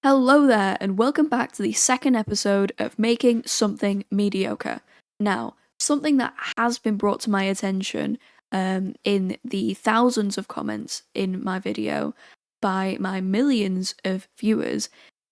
Hello there, and welcome back to the second episode of Making Something Mediocre. Now, something that has been brought to my attention in the thousands of comments in my video by my millions of viewers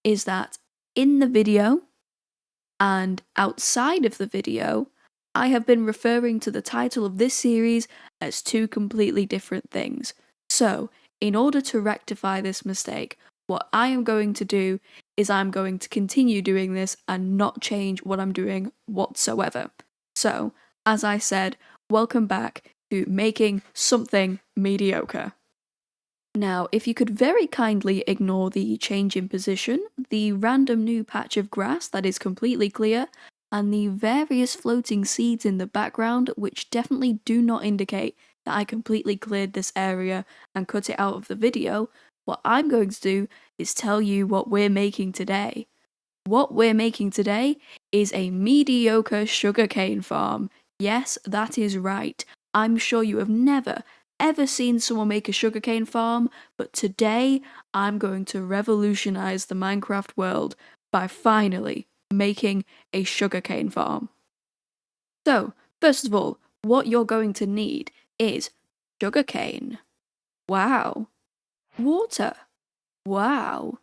is that in the video and outside of the video, I have been referring to the title of this series as two completely different things. So, in order to rectify this mistake, what I am going to do is I'm going to continue doing this and not change what I'm doing whatsoever. So, as I said, welcome back to Making Something Mediocre. Now, if you could very kindly ignore the change in position, the random new patch of grass that is completely clear, and the various floating seeds in the background which definitely do not indicate that I completely cleared this area and cut it out of the video, what I'm going to do is tell you what we're making today. What we're making today is a mediocre sugarcane farm. Yes, that is right. I'm sure you have never, ever seen someone make a sugarcane farm, but today I'm going to revolutionize the Minecraft world by finally making a sugarcane farm. So, first of all, what you're going to need is sugarcane. Wow. Water. Wow.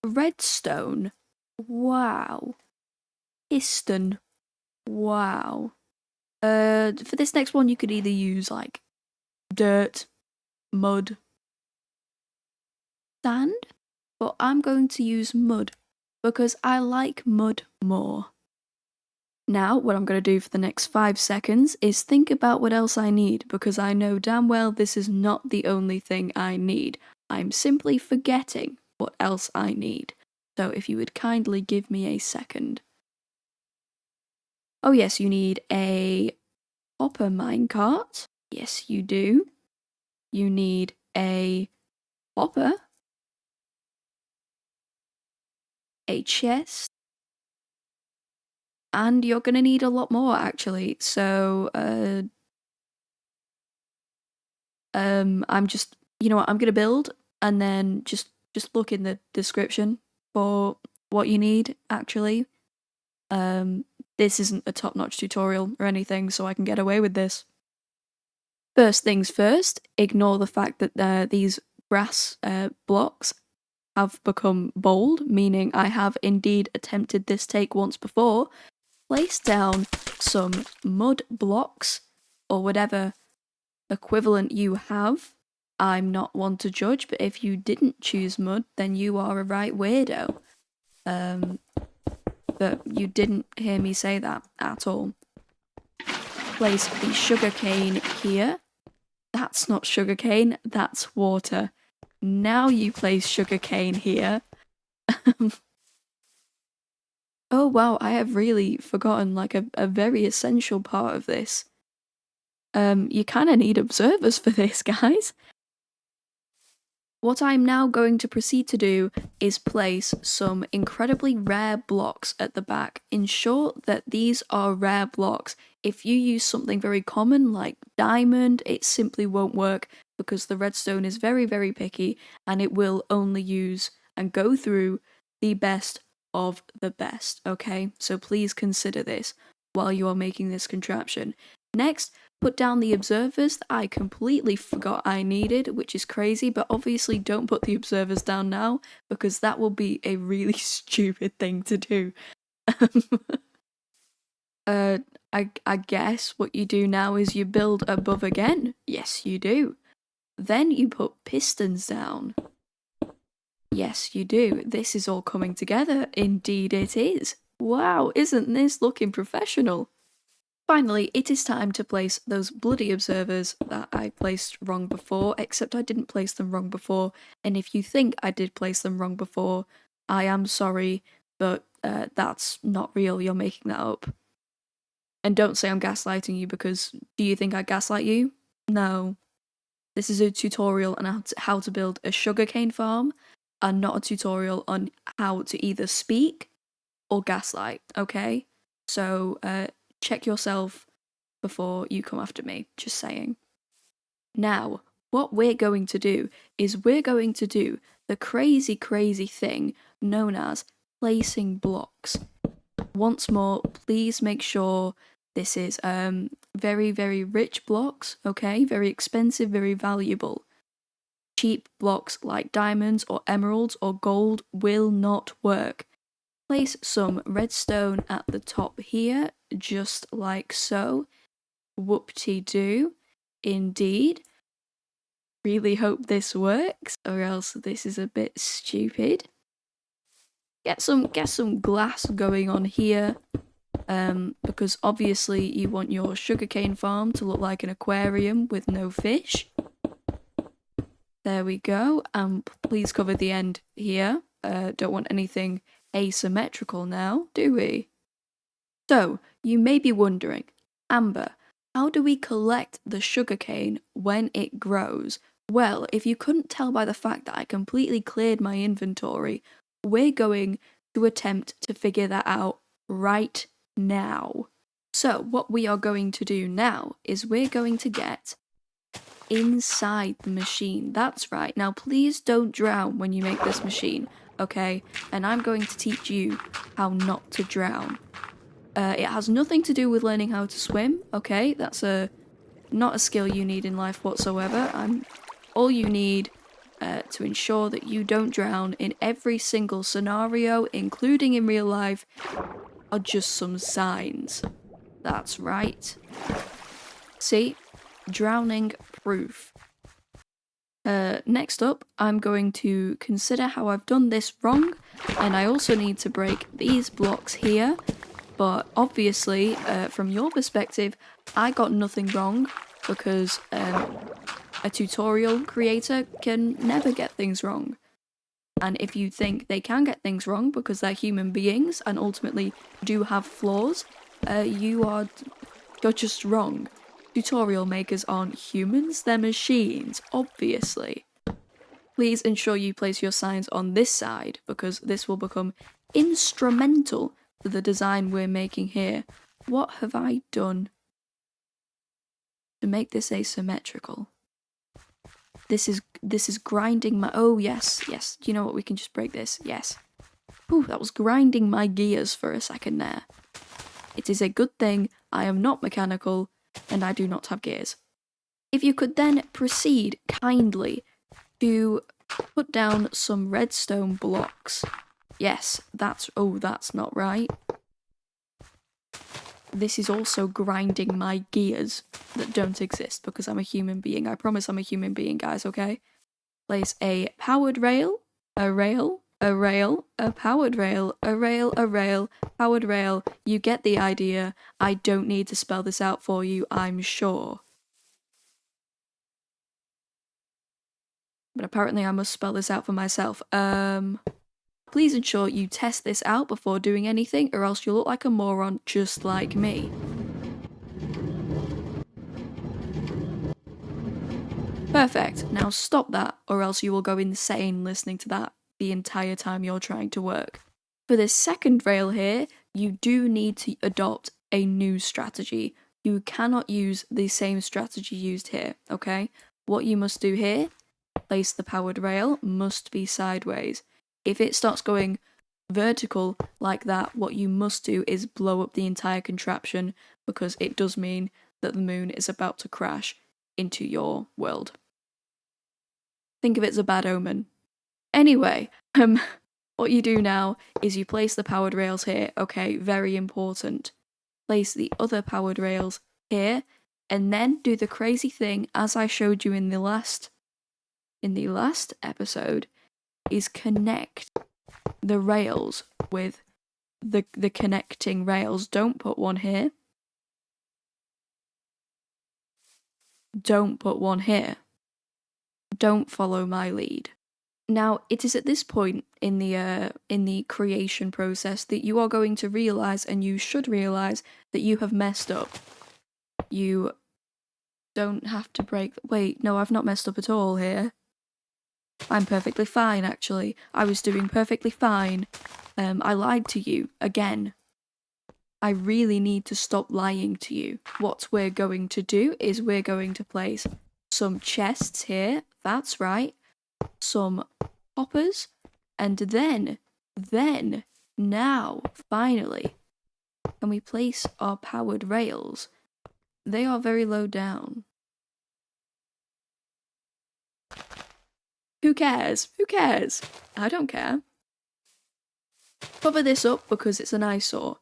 Redstone. Wow. Piston. Wow. For this next one, you could either use like dirt, mud, sand, but I'm going to use mud because I like mud more. Now, what I'm going to do for the next 5 seconds is think about what else I need because I know damn well this is not the only thing I need. I'm simply forgetting what else I need. So if you would kindly give me a second. Oh yes, you need a hopper minecart. Yes, you do. You need a hopper, a chest, and you're gonna need a lot more actually. So, I'm just, you know what, I'm gonna build and then just look in the description for what you need actually. This isn't a top-notch tutorial or anything, so I can get away with this. First things first, ignore the fact that these grass blocks have become bold, meaning I have indeed attempted this take once before. Place down some mud blocks, or whatever equivalent you have. I'm not one to judge, but if you didn't choose mud, then you are a right weirdo. But you didn't hear me say that at all. Place the sugarcane here. That's not sugarcane, that's water. Now you place sugarcane here. Oh wow, I have really forgotten like a very essential part of this. You kind of need observers for this, guys. What I'm now going to proceed to do is place some incredibly rare blocks at the back. Ensure that these are rare blocks. If you use something very common like diamond, it simply won't work because the redstone is very, very picky and it will only use and go through the best of the best, okay? So please consider this while you are making this contraption. Next, put down the observers that I completely forgot I needed, which is crazy, but obviously don't put the observers down now because that will be a really stupid thing to do. I guess what you do now is you build above again. Yes, you do. Then you put pistons down. Yes, you do. This is all coming together. Indeed it is. Wow, isn't this looking professional? Finally, it is time to place those bloody observers that I placed wrong before, except I didn't place them wrong before, and if you think I did place them wrong before, I am sorry, but that's not real, you're making that up. And don't say I'm gaslighting you, because do you think I gaslight you? No. This is a tutorial on how to build a sugarcane farm, and not a tutorial on how to either speak or gaslight, okay? So, check yourself before you come after me, just saying. Now, what we're going to do is we're going to do the crazy, crazy thing known as placing blocks. Once more, please make sure this is very, very rich blocks, okay? Very expensive, very valuable. Cheap blocks like diamonds or emeralds or gold will not work. Place some redstone at the top here, just like so. Whoop-de-doo. Indeed. Really hope this works, or else this is a bit stupid. Get some glass going on here, because obviously you want your sugarcane farm to look like an aquarium with no fish. There we go, and please cover the end here. Don't want anything asymmetrical now, do we? So, you may be wondering, Amber, how do we collect the sugarcane when it grows? Well, if you couldn't tell by the fact that I completely cleared my inventory, we're going to attempt to figure that out right now. So, what we are going to do now is we're going to get inside the machine. That's right. Now, please don't drown when you make this machine, okay? And I'm going to teach you how not to drown. It has nothing to do with learning how to swim, okay? That's not a skill you need in life whatsoever. All you need to ensure that you don't drown in every single scenario, including in real life, are just some signs. That's right. See? Drowning proof. Next up, I'm going to consider how I've done this wrong, and I also need to break these blocks here. But obviously, from your perspective, I got nothing wrong because a tutorial creator can never get things wrong. And if you think they can get things wrong because they're human beings and ultimately do have flaws, you're just wrong. Tutorial makers aren't humans, they're machines, obviously. Please ensure you place your signs on this side because this will become instrumental to the design we're making here. What have I done to make this asymmetrical? This is grinding my... Oh, yes. Do you know what? We can just break this. Yes. Ooh, that was grinding my gears for a second there. It is a good thing I am not mechanical and I do not have gears. If you could then proceed kindly to put down some redstone blocks. Yes, that's not right. This is also grinding my gears that don't exist because I'm a human being. I promise I'm a human being, guys, okay? Place a powered rail, a rail, a rail, a powered rail, a rail, a rail, powered rail. You get the idea. I don't need to spell this out for you, I'm sure. But apparently I must spell this out for myself. Please ensure you test this out before doing anything, or else you'll look like a moron just like me. Perfect. Now stop that, or else you will go insane listening to that the entire time you're trying to work. For this second rail here, you do need to adopt a new strategy. You cannot use the same strategy used here, okay? What you must do here, place the powered rail, must be sideways. If it starts going vertical like that, what you must do is blow up the entire contraption because it does mean that the moon is about to crash into your world. Think of it as a bad omen. Anyway, what you do now is you place the powered rails here. Okay, very important. Place the other powered rails here, and then do the crazy thing as I showed you in the last episode, is connect the rails with the connecting rails. Don't put one here. Don't put one here. Don't follow my lead. Now, it is at this point in the creation process that you are going to realize, and you should realize, that you have messed up. You don't have to break... Wait, no, I've not messed up at all here. I'm perfectly fine, actually. I was doing perfectly fine. I lied to you, again. I really need to stop lying to you. What we're going to do is we're going to place some chests here. That's right. Some hoppers, and then, now, finally, can we place our powered rails? They are very low down. Who cares? Who cares? I don't care. Cover this up because it's an eyesore.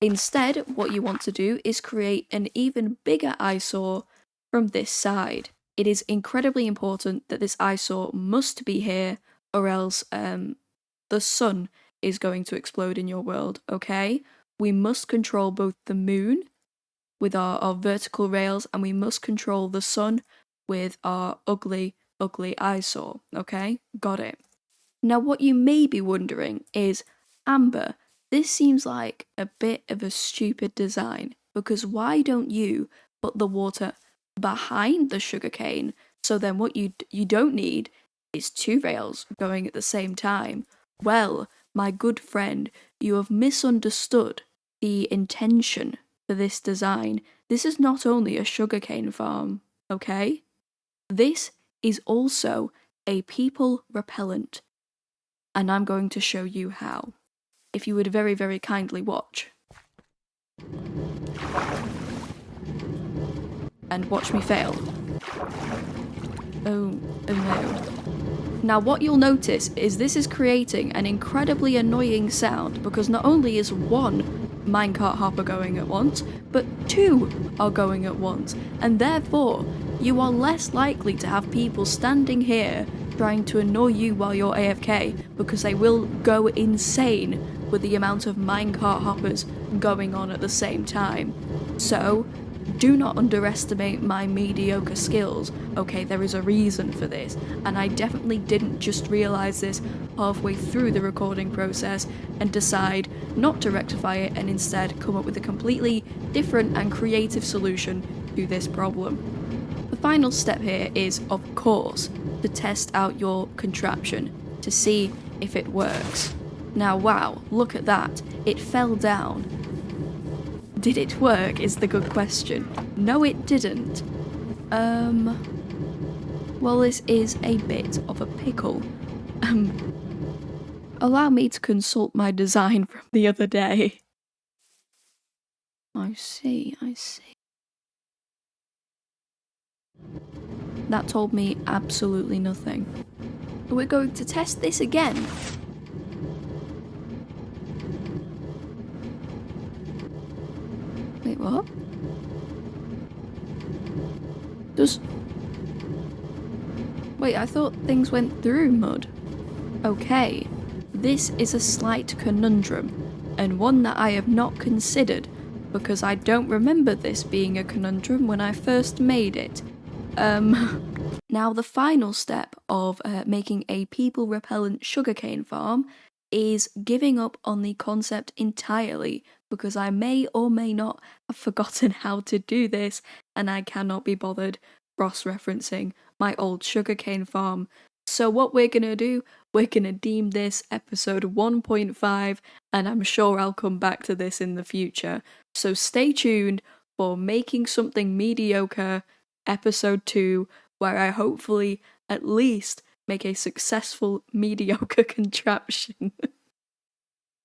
Instead, what you want to do is create an even bigger eyesore from this side. It is incredibly important that this eyesore must be here, or else the sun is going to explode in your world, okay? We must control both the moon with our vertical rails, and we must control the sun with our ugly eyesore, okay? Got it. Now, what you may be wondering is, Amber, this seems like a bit of a stupid design, because why don't you put the water behind the sugarcane, so then what you don't need is two rails going at the same time? Well, my good friend, you have misunderstood the intention for this design. This is not only a sugarcane farm, okay? This is also a people repellent, and I'm going to show you how. If you would very, very kindly watch. And watch me fail. Oh no. Now what you'll notice is this is creating an incredibly annoying sound, because not only is one minecart hopper going at once, but two are going at once, and therefore you are less likely to have people standing here trying to annoy you while you're AFK, because they will go insane with the amount of minecart hoppers going on at the same time. So, do not underestimate my mediocre skills. Okay, there is a reason for this, and I definitely didn't just realise this halfway through the recording process and decide not to rectify it and instead come up with a completely different and creative solution to this problem. The final step here is, of course, to test out your contraption to see if it works. Now, wow, look at that. It fell down. Did it work is the good question. No, it didn't. Well, this is a bit of a pickle. Allow me to consult my design from the other day. I see. That told me absolutely nothing. We're going to test this again. Wait, what? Wait, I thought things went through mud. Okay, this is a slight conundrum, and one that I have not considered, because I don't remember this being a conundrum when I first made it. Now the final step of making a people-repellent sugarcane farm is giving up on the concept entirely, because I may or may not have forgotten how to do this, and I cannot be bothered cross-referencing my old sugarcane farm. So what we're gonna do, we're gonna deem this episode 1.5, and I'm sure I'll come back to this in the future. So stay tuned for Making Something Mediocre episode 2, where I hopefully at least make a successful mediocre contraption.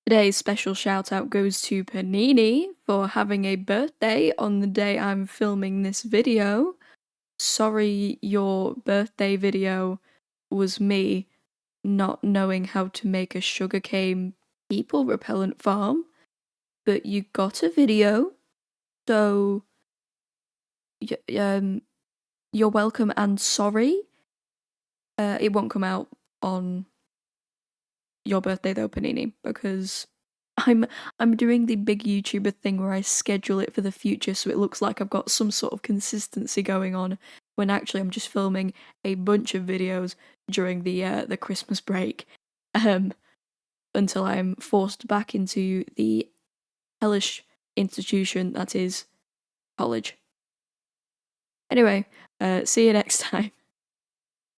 Today's special shout out goes to Panini for having a birthday on the day I'm filming this video. Sorry your birthday video was me not knowing how to make a sugarcane people repellent farm, but you got a video, so you're welcome and sorry. It won't come out on your birthday though, Panini, because I'm doing the big YouTuber thing where I schedule it for the future so it looks like I've got some sort of consistency going on, when actually I'm just filming a bunch of videos during the Christmas break, until I'm forced back into the hellish institution that is college. Anyway, see you next time.